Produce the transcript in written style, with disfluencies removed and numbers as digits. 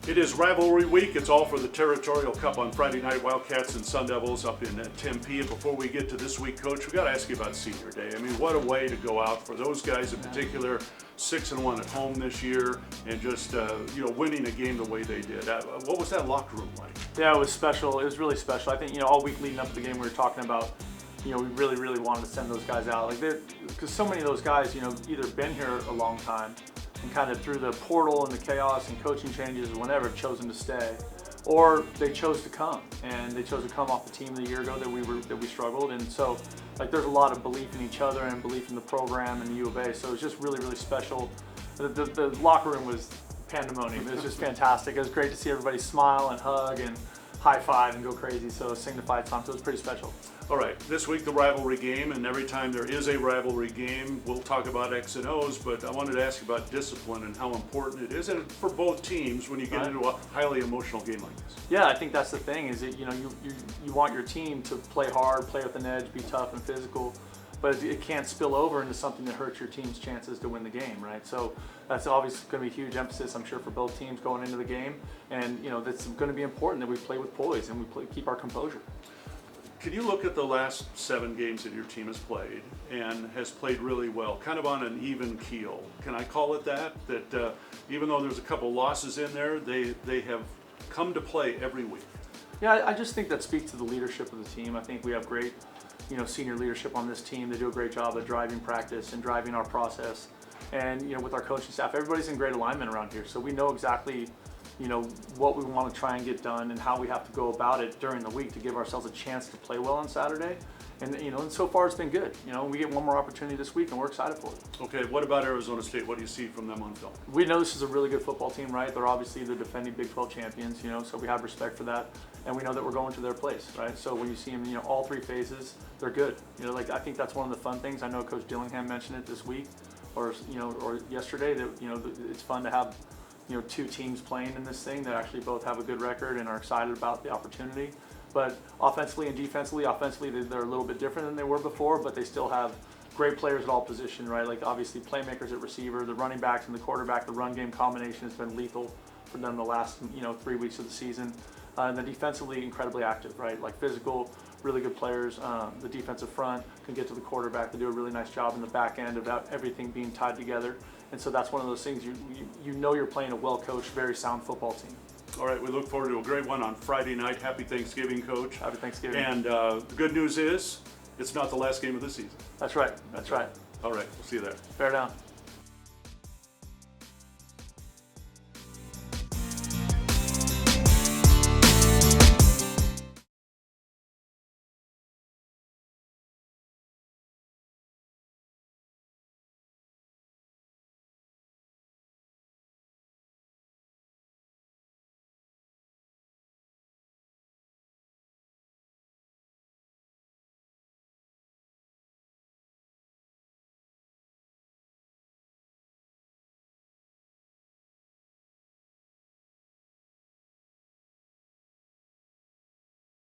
It is rivalry week. It's all for the Territorial Cup on Friday night. Wildcats and Sun Devils up in Tempe. And before we get to this week, Coach, we got to ask you about Senior Day. I mean, what a way to go out for those guys in particular. 6-1 at home this year, and just winning a game the way they did. What was that locker room like? Yeah, it was special. It was really special. I think all week leading up to the game, we were talking about. We really wanted to send those guys out, because so many of those guys, either been here a long time and kind of through the portal and the chaos and coaching changes or whenever chosen to stay, or they chose to come, and they chose to come off the team a year ago that we struggled, and so there's a lot of belief in each other and belief in the program and the U of A. So it was just really special. The locker room was pandemonium. It was just fantastic. It was great to see everybody smile and hug and high five and go crazy. So sing the fight song. So it was pretty special. All right, this week the rivalry game, and every time there is a rivalry game, we'll talk about X and O's, but I wanted to ask you about discipline and how important it is, and for both teams when you get into a highly emotional game like this. Yeah, I think that's the thing, is that you want your team to play hard, play with an edge, be tough and physical, but it can't spill over into something that hurts your team's chances to win the game, right? So that's obviously going to be a huge emphasis, I'm sure, for both teams going into the game, and that's going to be important that we play with poise and we keep our composure. Can you look at the last 7 games that your team has played and has played really well, kind of on an even keel? Can I call it that? That even though there's a couple losses in there, they have come to play every week. Yeah, I just think that speaks to the leadership of the team. I think we have great, senior leadership on this team. They do a great job of driving practice and driving our process. And with our coaching staff, everybody's in great alignment around here. So we know exactly what we want to try and get done and how we have to go about it during the week to give ourselves a chance to play well on Saturday. And and so far it's been good. We get one more opportunity this week, and we're excited for it. Okay, what about Arizona State? What do you see from them on film? We know this is a really good football team, right? They're obviously the defending Big 12 champions, so we have respect for that, and we know that we're going to their place, right? So when you see them, all 3 phases, they're good. I think that's one of the fun things. I know Coach Dillingham mentioned it this week, or yesterday, that it's fun to have 2 teams playing in this thing that actually both have a good record and are excited about the opportunity. But offensively and defensively, they're a little bit different than they were before, but they still have great players at all positions, right? Obviously playmakers at receiver, the running backs and the quarterback, the run game combination has been lethal for them the last 3 weeks of the season. And then defensively, incredibly active, right? Physical, really good players. The defensive front can get to the quarterback. They do a really nice job in the back end about everything being tied together. And so that's one of those things, you're playing a well-coached, very sound football team. All right, we look forward to a great one on Friday night. Happy Thanksgiving, Coach. Happy Thanksgiving. And the good news is, it's not the last game of the season. That's right. That's right. All right, we'll see you there. Bear down.